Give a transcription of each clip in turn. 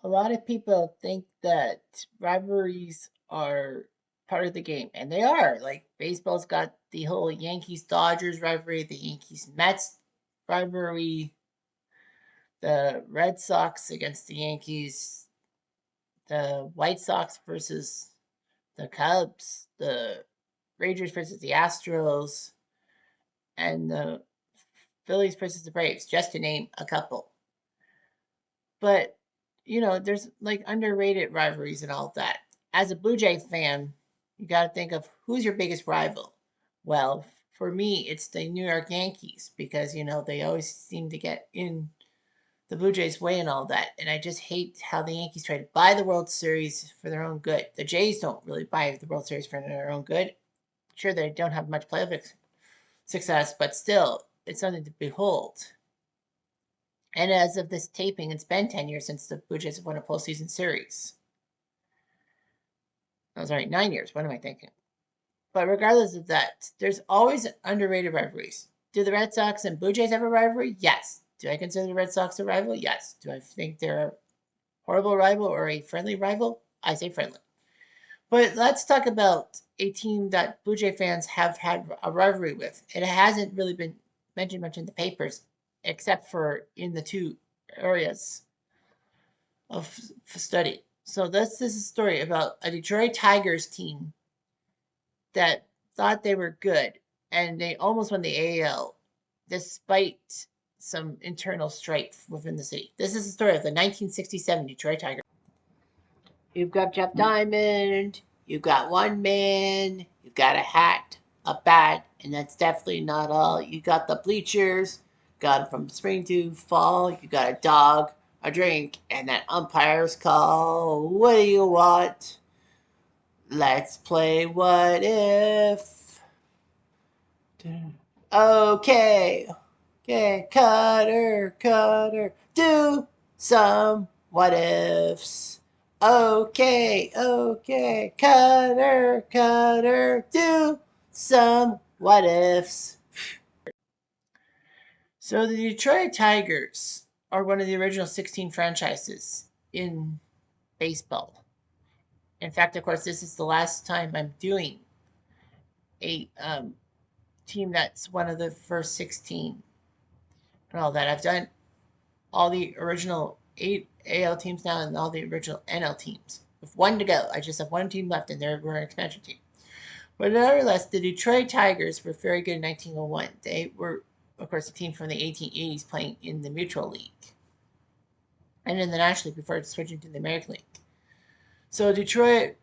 A lot of people think that rivalries are part of the game, and they are. Like baseball's got the whole Yankees Dodgers rivalry, the Yankees Mets rivalry, the Red Sox against the Yankees, the White Sox versus the Cubs, the Rangers versus the Astros, and the Phillies versus the Braves, just to name a couple. But there's like underrated rivalries and all that. As a Blue Jay fan, you got to think of who's your biggest rival. Well, for me, it's the New York Yankees because they always seem to get in the Blue Jays' way and all that. And I just hate how the Yankees try to buy the World Series for their own good. The Jays don't really buy the World Series for their own good. Sure, they don't have much playoff success, but still, it's something to behold. And as of this taping, it's been 10 years since the Blue Jays have won a postseason series. Oh, sorry, 9 years. What am I thinking? But regardless of that, there's always underrated rivalries. Do the Red Sox and Blue Jays have a rivalry? Yes. Do I consider the Red Sox a rival? Yes. Do I think they're a horrible rival or a friendly rival? I say friendly. But let's talk about a team that Blue Jay fans have had a rivalry with. It hasn't really been mentioned much in the papers, except for in the two areas of study. So this is a story about a Detroit Tigers team that thought they were good, and they almost won the AL despite some internal strife within the city. This is the story of the 1967 Detroit Tigers. You've got Jeff Diamond, you've got one man, you've got a hat, a bat, and that's definitely not all. You got the bleachers, got it from spring to fall, you got a dog, a drink, and that umpire's call. What do you want? Let's play what if. Okay, okay, Cutter, do some what ifs. Okay, okay, Cutter, do some what ifs. So the Detroit Tigers are one of the original 16 franchises in baseball. In fact, of course, this is the last time I'm doing a team that's one of the first 16 and all that. I've done all the original 8 AL teams now and all the original NL teams. With one to go, I just have one team left, and we're an expansion team. But nevertheless, the Detroit Tigers were very good in 1901. They were, of course, a team from the 1880s playing in the Mutual League and in the National League before switching to the American League. So Detroit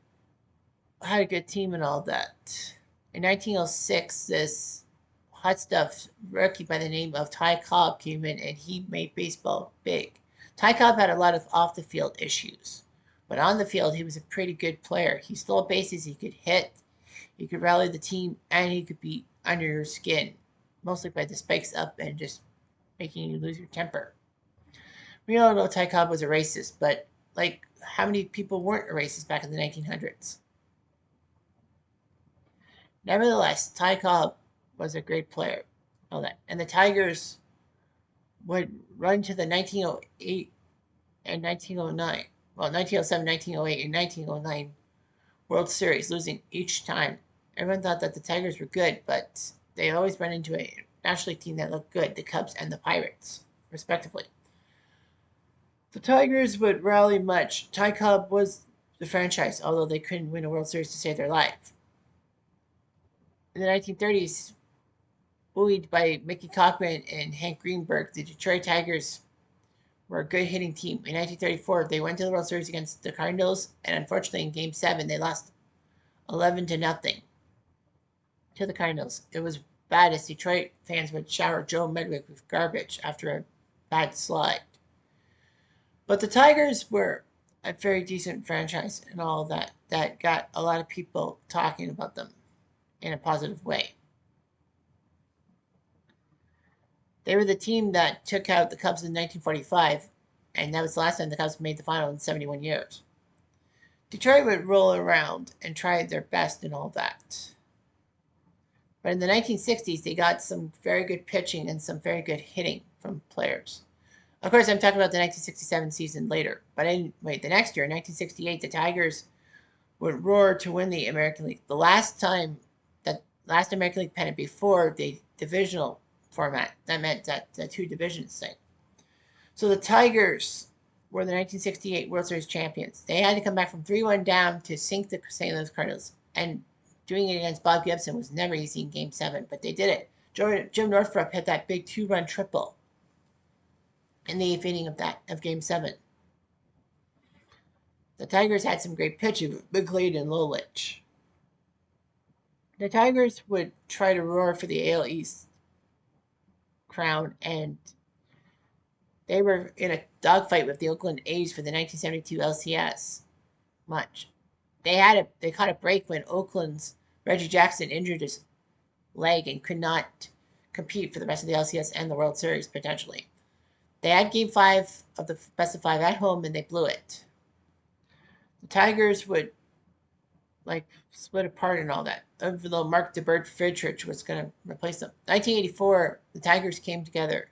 had a good team and all that. In 1906, this hot stuff rookie by the name of Ty Cobb came in and he made baseball big. Ty Cobb had a lot of off the field issues, but on the field he was a pretty good player. He stole bases, he could hit, he could rally the team, and he could be under your skin, mostly by the spikes up and just making you lose your temper. We all know Ty Cobb was a racist, but like how many people weren't a racist back in the 1900s? Nevertheless, Ty Cobb was a great player. All that. And the Tigers would run to the 1908 and 1909. Well, 1907, 1908, and 1909 World Series, losing each time. Everyone thought that the Tigers were good, but they always run into a National League team that looked good, the Cubs and the Pirates, respectively. The Tigers would rally much. Ty Cobb was the franchise, although they couldn't win a World Series to save their life. In the 1930s, buoyed by Mickey Cochran and Hank Greenberg, the Detroit Tigers were a good hitting team. In 1934, they went to the World Series against the Cardinals, and unfortunately, in Game 7, they lost 11 to nothing to the Cardinals. It was bad as Detroit fans would shower Joe Medwick with garbage after a bad slide. But the Tigers were a very decent franchise and all that got a lot of people talking about them in a positive way. They were the team that took out the Cubs in 1945, and that was the last time the Cubs made the final in 71 years. Detroit would roll around and try their best and all that. But in the 1960s, they got some very good pitching and some very good hitting from players. Of course, I'm talking about the 1967 season later. But anyway, the next year, in 1968, the Tigers would roar to win the American League. The last American League pennant before the divisional format. That meant that the two divisions thing. So the Tigers were the 1968 World Series champions. They had to come back from 3-1 down to sink the St. Louis Cardinals. And doing it against Bob Gibson was never easy in Game 7, but they did it. Jim Northrup hit that big 2-run triple in the 8th inning of Game 7. The Tigers had some great pitching with McLean and Lolich. The Tigers would try to roar for the AL East crown, and they were in a dogfight with the Oakland A's for the 1972 LCS. They caught a break when Oakland's Reggie Jackson injured his leg and could not compete for the rest of the LCS and the World Series potentially. They had Game 5 of the best of 5 at home and they blew it. The Tigers would split apart and all that, even though Mark DeBert Friedrich was going to replace them. 1984, the Tigers came together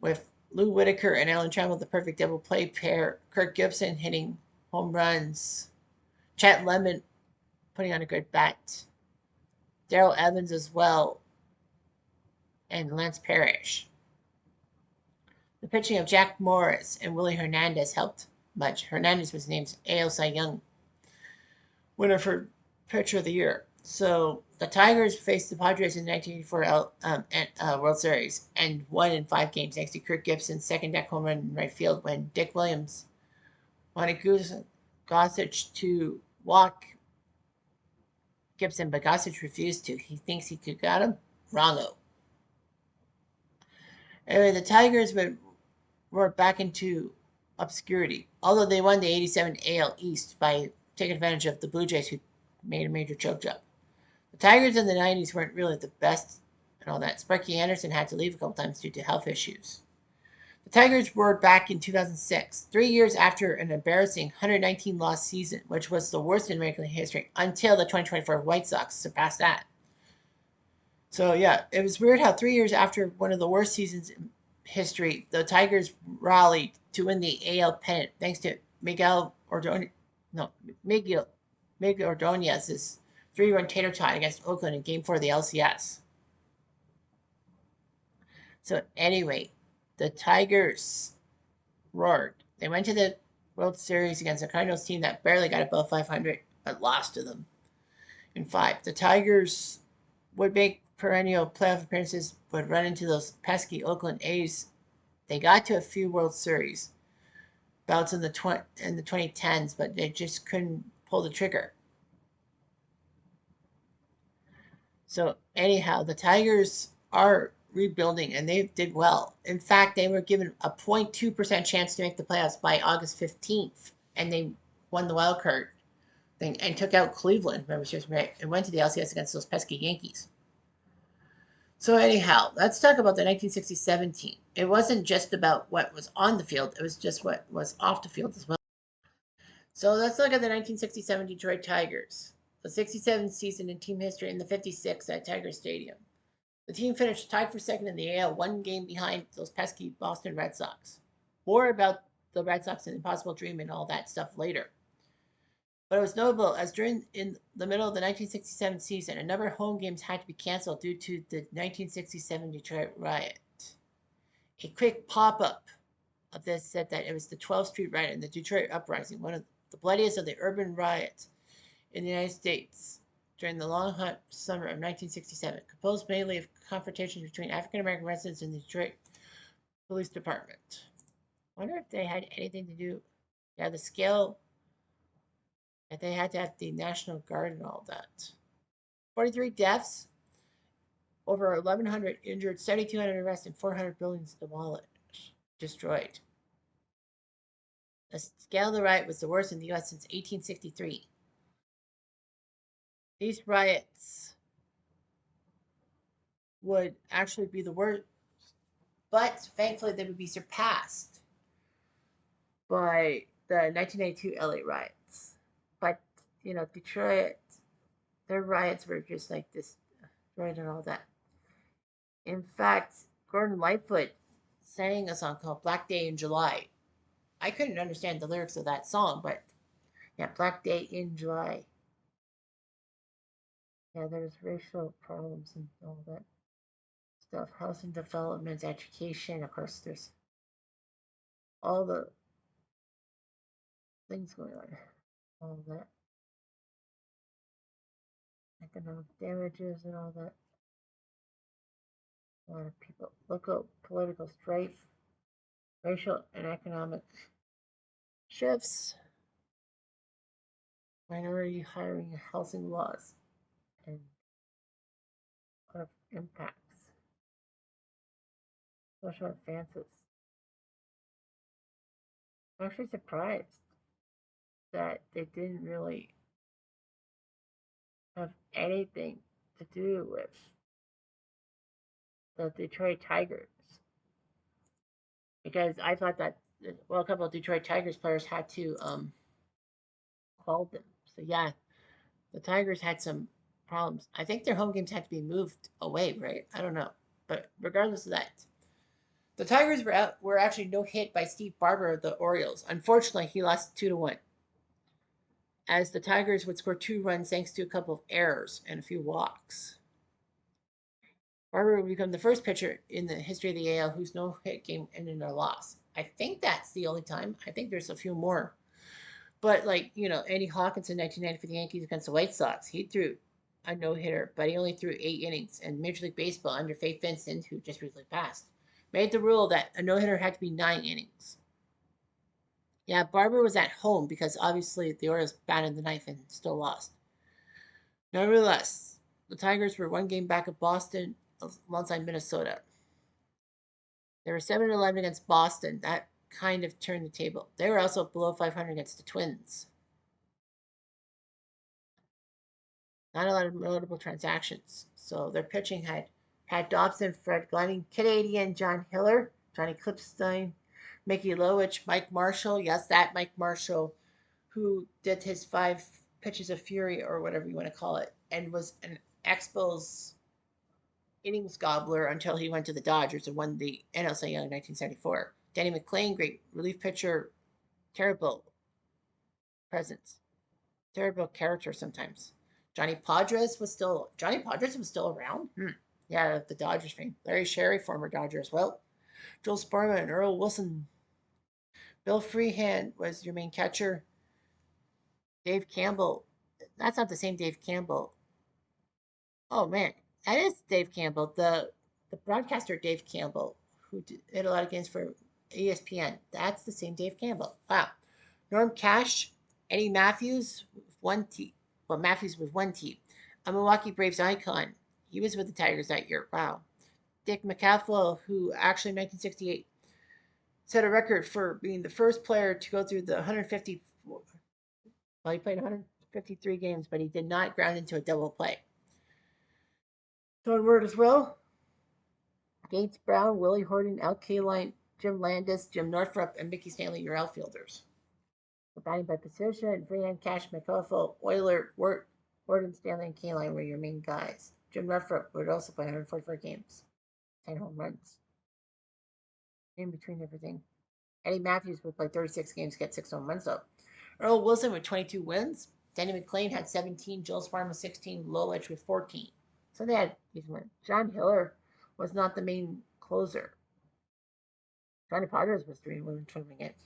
with Lou Whitaker and Alan Trammell, the perfect double play pair. Kirk Gibson hitting home runs. Chet Lemon putting on a good bat. Darrell Evans as well. And Lance Parrish. The pitching of Jack Morris and Willie Hernandez helped much. Hernandez was named AL Cy Young winner for Pitcher of the Year. So the Tigers faced the Padres in the 1984 World Series and won in 5 games thanks to Kirk Gibson's second deck home run in right field when Dick Williams wanted Gossage to walk Gibson, but Gossage refused to. He thinks he could got him. Wrongo. Anyway, the Tigers were back into obscurity, although they won the 87 AL East by taking advantage of the Blue Jays, who made a major choke job. The Tigers in the 90s weren't really the best and all that. Sparky Anderson had to leave a couple times due to health issues. The Tigers were back in 2006, 3 years after an embarrassing 119-loss season, which was the worst in American history until the 2024 White Sox surpassed that. So, yeah, it was weird how 3 years after one of the worst seasons in history, the Tigers rallied to win the AL pennant thanks to Miguel Ordonez's 3-run tater tot against Oakland in Game 4 of the LCS. So anyway, the Tigers roared. They went to the World Series against a Cardinals team that barely got above 500, but lost to them in 5. The Tigers would make perennial playoff appearances, would run into those pesky Oakland A's. They got to a few World Series bouts in the 2010s, but they just couldn't pull the trigger. So anyhow, the Tigers are rebuilding and they did well. In fact, they were given a 0.2% chance to make the playoffs by August 15th, and they won the wild card thing and took out Cleveland, and went to the LCS against those pesky Yankees. So anyhow, let's talk about the 1967 team. It wasn't just about what was on the field, it was just what was off the field as well. So let's look at the 1967 Detroit Tigers, the 67th season in team history in the 56 at Tiger Stadium. The team finished tied for second in the AL, 1 game behind those pesky Boston Red Sox. More about the Red Sox and Impossible Dream and all that stuff later. But it was notable as in the middle of the 1967 season, a number of home games had to be canceled due to the 1967 Detroit riot. A quick pop-up of this said that it was the 12th Street riot and the Detroit uprising, one of the bloodiest of the urban riots in the United States during the long hot summer of 1967, composed mainly of confrontations between African American residents and the Detroit Police Department. I wonder if they had anything to do, the scale, that they had to have the National Guard and all that. 43 deaths, over 1,100 injured, 7,200 arrested, and 400 buildings demolished, destroyed. The scale of the riot was the worst in the U.S. since 1863. These riots would actually be the worst, but thankfully they would be surpassed by the 1992 LA riots. But, Detroit, their riots were just like this, right, and all that. In fact, Gordon Lightfoot sang a song called Black Day in July. I couldn't understand the lyrics of that song, but yeah, Black Day in July. Yeah, there's racial problems and all that stuff. Housing development, education, of course, there's all the things going on. All that economic damages and all that. A lot of people. Local political strife, racial and economic shifts, minority hiring and housing laws, and a lot of impacts. Social advances. I'm actually surprised that they didn't really have anything to do with the Detroit Tigers. Because I thought that, well, a couple of Detroit Tigers players had to call them. So, yeah, the Tigers had some problems. I think their home games had to be moved away, right? I don't know. But regardless of that, the Tigers were actually no hit by Steve Barber of the Orioles. Unfortunately, he lost 2-1, as the Tigers would score 2 runs thanks to a couple of errors and a few walks. Barber would become the first pitcher in the history of the AL whose no hit game ended in a loss. I think that's the only time. I think there's a few more. But, like, Andy Hawkins in 1990 for the Yankees against the White Sox, he threw a no hitter, but he only threw 8 innings. And Major League Baseball, under Faye Vincent, who just recently passed, made the rule that a no hitter had to be 9 innings. Yeah, Barber was at home because obviously the Orioles batted the knife and still lost. Nevertheless, the Tigers were 1 game back of Boston alongside Minnesota. They were 7-11 against Boston. That kind of turned the table. They were also below 500 against the Twins. Not a lot of notable transactions. So their pitching had Pat Dobson, Fred Glenning, Canadian John Hiller, Johnny Clipstein, Mickey Lowich, Mike Marshall. Yes, that Mike Marshall, who did his 5 pitches of fury or whatever you want to call it, and was an Expos innings gobbler until he went to the Dodgers and won the NL Cy Young in 1974. Danny McClain, great relief pitcher, terrible presence, terrible character sometimes. Johnny Padres was still around. Yeah, the Dodgers fame. Larry Sherry, former Dodger as well. Joel Sparma and Earl Wilson. Bill Freehan was your main catcher. Dave Campbell. That's not the same Dave Campbell. Oh man, that is Dave Campbell, the broadcaster Dave Campbell, who did a lot of games for ESPN. That's the same Dave Campbell. Wow. Norm Cash, Eddie Matthews, one T. Well, Matthews with 1 T. A Milwaukee Braves icon. He was with the Tigers that year. Wow. Dick McCaffrey, who actually in 1968 set a record for being the first player to go through the 150. Well, he played 153 games, but he did not ground into a double play. Third word as well. Gates Brown, Willie Horton, Al Kaline, Jim Landis, Jim Northrup, and Mickey Stanley, your outfielders. The batting by position, Brian Cash, McCaffrey, Euler, Horton, Stanley, and Kaline were your main guys. Jim Northrup would also play 144 games, 10 home runs. In between everything. Eddie Matthews would play 36 games, get 6 home runs though. Earl Wilson with 22 wins. Danny McClain had 17. Joel Sparman 16. Lowledge with 14. So they had these wins. John Hiller was not the main closer. Johnny Padres was 3-1 tournament games.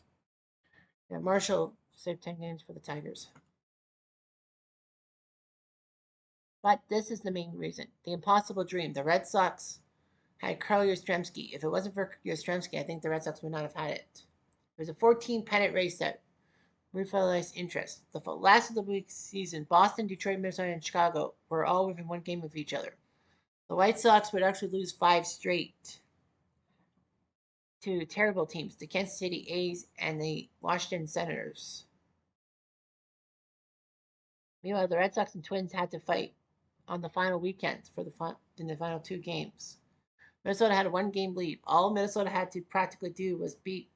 Yeah, Marshall saved 10 games for the Tigers. But this is the main reason. The impossible dream. The Red Sox had Carl Yastrzemski. If it wasn't for Yastrzemski, I think the Red Sox would not have had it. It was a 14-pennant race that revitalized interest. The last of the week's season, Boston, Detroit, Minnesota, and Chicago were all within 1 game of each other. The White Sox would actually lose 5 straight to terrible teams, the Kansas City A's and the Washington Senators. Meanwhile, the Red Sox and Twins had to fight on the final weekend in the final 2 games. Minnesota had a 1-game lead. All Minnesota had to practically do was beat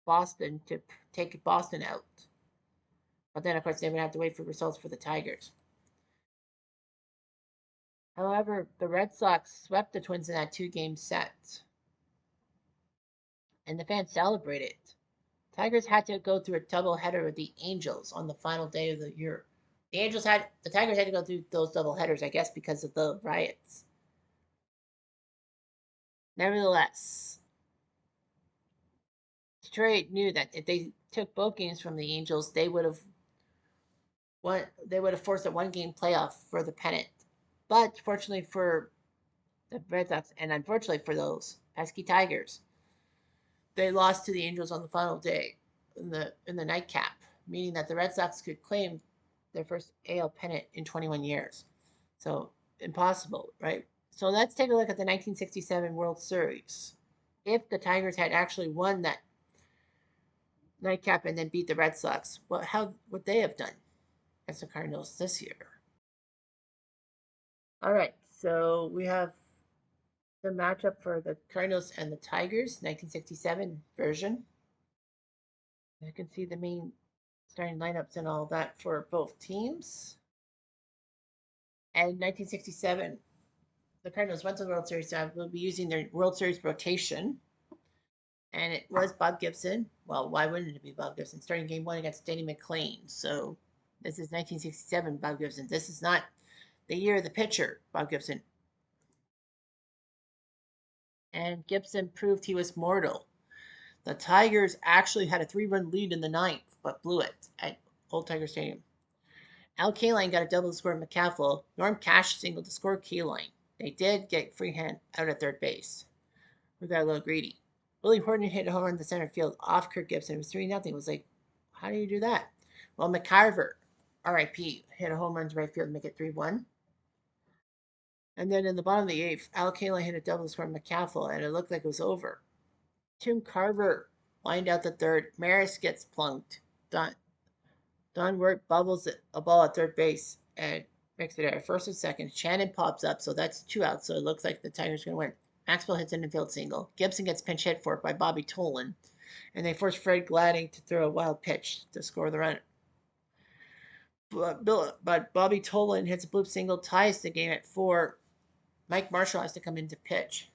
Boston to take Boston out. But then, of course, they would have to wait for results for the Tigers. However, the Red Sox swept the Twins in that 2-game set. and the fans celebrated. Tigers had to go through a double header with the Angels on the final day of the year. The Tigers had to go through those double headers, I guess, because of the riots. Nevertheless, Detroit knew that if they took both games from the Angels, they would have won. They would have forced a one-game playoff for the pennant. But fortunately for the Red Sox, and unfortunately for those pesky Tigers, they lost to the Angels on the final day in the nightcap, meaning that the Red Sox could claim their first AL pennant in 21 years. So impossible, right? So let's take a look at the 1967 World Series. If the Tigers had actually won that nightcap and then beat the Red Sox, how would they have done as the Cardinals this year? All right, so we have the matchup for the Cardinals and the Tigers, 1967 version. You can see the main starting lineups and all that for both teams. And 1967, the Cardinals went to the World Series. So we'll be using their World Series rotation. And it was Bob Gibson. Well, why wouldn't it be Bob Gibson? Starting game one against Danny McLean. So this is 1967 Bob Gibson. This is not the year of the pitcher, Bob Gibson. And Gibson proved he was mortal. The Tigers actually had a 3-run lead in the ninth, but blew it at Old Tiger Stadium. Al Kaline got a double to score McCaffrey. Norm Cash singled to score Kaline. They did get Freehand out at third base. We got a little greedy. Willie Horton hit a home run to center field off Kirk Gibson. It was 3-0. It was like, how do you do that? Well, McCarver, RIP, hit a home run to right field to make it 3-1. And then in the bottom of the eighth, Al Kaline hit a double to score McCaffrey, and it looked like it was over. Tim Carver lined out the third. Maris gets plunked. Don Wirt bubbles a ball at third base and makes it at first and second. Shannon pops up, so that's 2 outs. So it looks like the Tigers are going to win. Maxwell hits an infield single. Gibson gets pinch hit for it by Bobby Tolan, and they force Fred Gladding to throw a wild pitch to score the run. But Bobby Tolan hits a bloop single, ties the game at 4. Mike Marshall has to come in to pitch.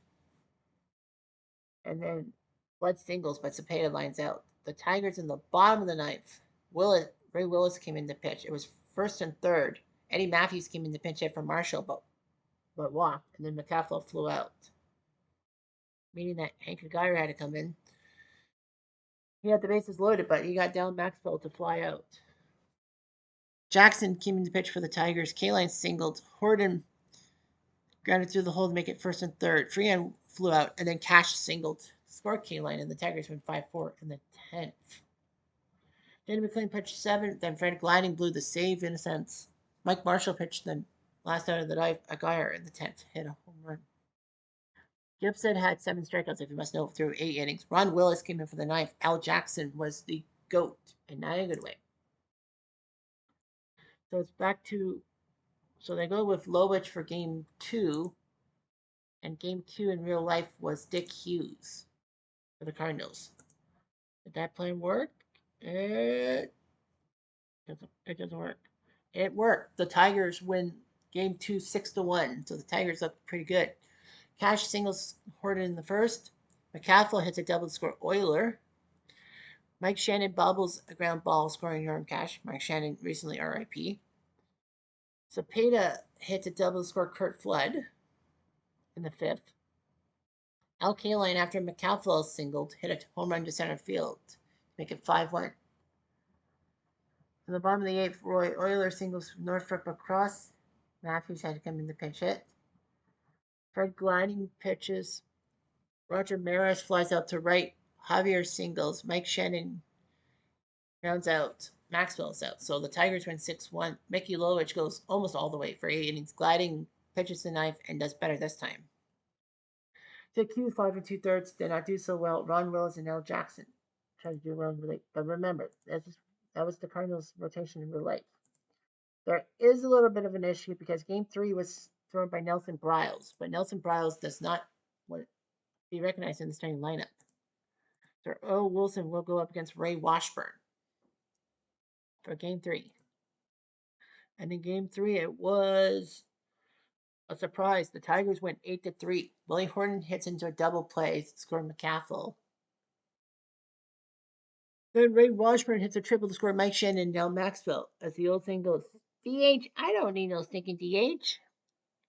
And then Blood singles, but Cepeda lines out. The Tigers in the bottom of the ninth. Ray Willis came in to pitch. It was first and third. Eddie Matthews came in to pinch hit for Marshall, but walked, and then McCaffrey flew out, meaning that Hank Aguirre had to come in. He had the bases loaded, but he got down Maxwell to fly out. Jackson came in to pitch for the Tigers. Kaline singled. Horton grounded through the hole to make it first and third. Freehand flew out, and then Cash singled. Scored Kaline, and the Tigers went 5-4 in the 10th. Danny McLean pitched 7th, then Fred Gladding blew the save in a sense. Mike Marshall pitched the last out of the ninth. Aguirre in the 10th hit a home run. Gibson had 7 strikeouts, if you must know, through 8 innings. Ron Willis came in for the ninth. Al Jackson was the GOAT, and not in a good way. So it's back to, so they go with Lowich for game 2, and game 2 in real life was Dick Hughes for the Cardinals. Did that plan work? It doesn't work. It worked. The Tigers win game 2 6-1, so the Tigers look pretty good. Cash singles Horton in the first. McCaffrey hits a double to score Euler. Mike Shannon bobbles a ground ball, scoring Norm Cash. Mike Shannon recently RIP. Cepeda hits a double to score Kurt Flood in the 5th. Al Kaline, after McCaffrey singled, hit a home run to center field to make it 5-1. In the bottom of the 8th, Roy Euler singles Northrop across. Matthews had to come in the pinch hit. Fred Gladding pitches. Roger Maris flies out to right. Javier singles. Mike Shannon rounds out. Maxwell's out. So the Tigers win 6-1. Mickey Lowich goes almost all the way for 8 innings. Gladding pitches the ninth and does better this time. Dick Hughes, 5 2/3, did not do so well. Ron Willis and Al Jackson tried to do well in relief. But remember, that was the Cardinals' rotation in relief. There is a little bit of an issue because game 3 was thrown by Nelson Briles, but Nelson Briles does not be recognized in the starting lineup. So Earl Wilson will go up against Ray Washburn for game 3. And in game 3, it was a surprise. The Tigers went 8-3. Willie Horton hits into a double play, scored McCaffrey. Then Ray Washburn hits a triple to score Mike Shannon down Maxwell as the old thing goes, DH, I don't need no stinking DH.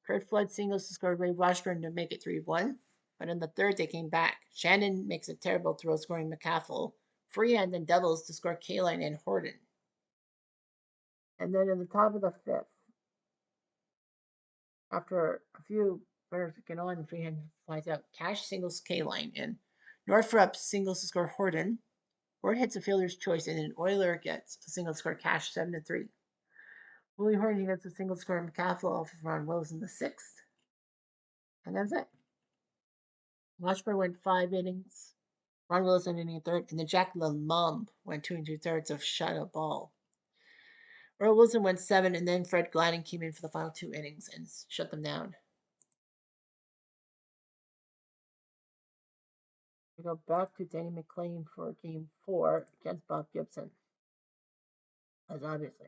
Kurt Flood singles to score Ray Washburn to make it 3-1. But in the third, they came back. Shannon makes a terrible throw, scoring McCaffrey. Freehand then doubles to score Kaline and Horton. And then in the top of the fifth, after a few runners get on, Freehand flies out. Cash singles Kaline, and Northrup singles to score Horton. Horton hits a fielder's choice, and then Euler gets a single to score Cash 7-3. Willie Horton gets a single to score McCaffrey off of Ron Willis in the sixth. And that's it. Washburn went 5 innings. Ron Willis went inning third, and then Jack LeMond went 2 2/3 of shutout ball. Earl Wilson went 7, and then Fred Gladden came in for the final 2 innings and shut them down. We go back to Danny McLean for Game 4 against Bob Gibson, as obviously,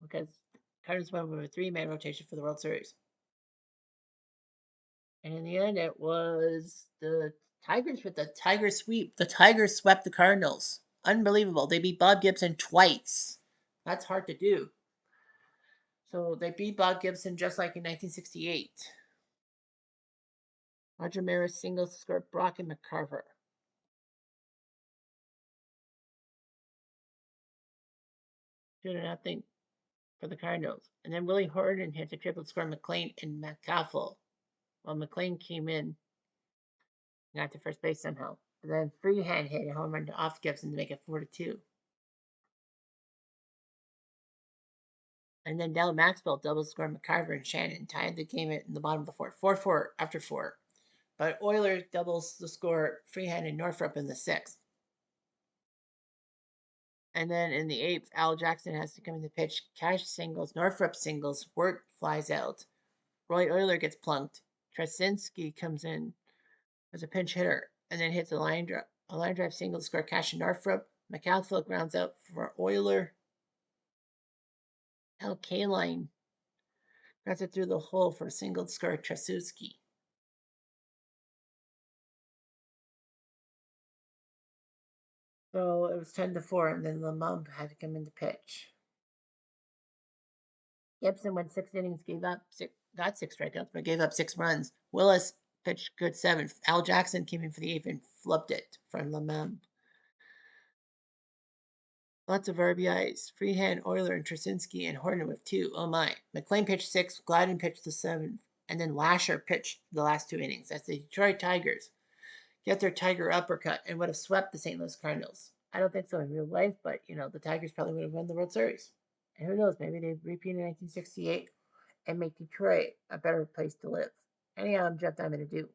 because Cardinals went with a 3-man rotation for the World Series. And in the end, it was the Tigers with the Tiger sweep. The Tigers swept the Cardinals. Unbelievable. They beat Bob Gibson twice. That's hard to do. So they beat Bob Gibson just like in 1968. Roger Maris singles to score Brock and McCarver. 2-0 for the Cardinals. And then Willie Horton hits a triple to score McLean and McCaffrey. Well, McLean came in, got to first base somehow. But then Freehand hit a home run off Gibson to make it 4-2. And then Dell Maxwell double scored McCarver and Shannon, tied the game in the bottom of the fourth. 4-4 after 4. But Oilers doubles the score Freehand and Northrup in the sixth. And then in the eighth, Al Jackson has to come in the pitch. Cash singles, Northrup singles, Wirt flies out. Roy Euler gets plunked. Trasinski comes in as a pinch hitter and then hits a line drive single to score Cash and Northrup. McAlpha grounds out for Euler. Al Kaline grounds it through the hole for a single to score Trasinski. So it was 10-4, and then LeMond had to come in to pitch. Gibson went 6 innings, got 6 strikeouts, but gave up 6 runs. Willis pitched good 7. Al Jackson came in for the 8th and flubbed it from LeMond. Lots of RBIs. Freehand, Euler, and Trasinski, and Horton with 2. Oh my. McLean pitched 6, Gladden pitched the 7th, and then Lasher pitched the last 2 innings. That's the Detroit Tigers. Get their Tiger uppercut and would have swept the St. Louis Cardinals. I don't think so in real life, but the Tigers probably would have won the World Series. And who knows, maybe they repeat in 1968 and make Detroit a better place to live. Anyhow, I'm Jeff Diamond to do.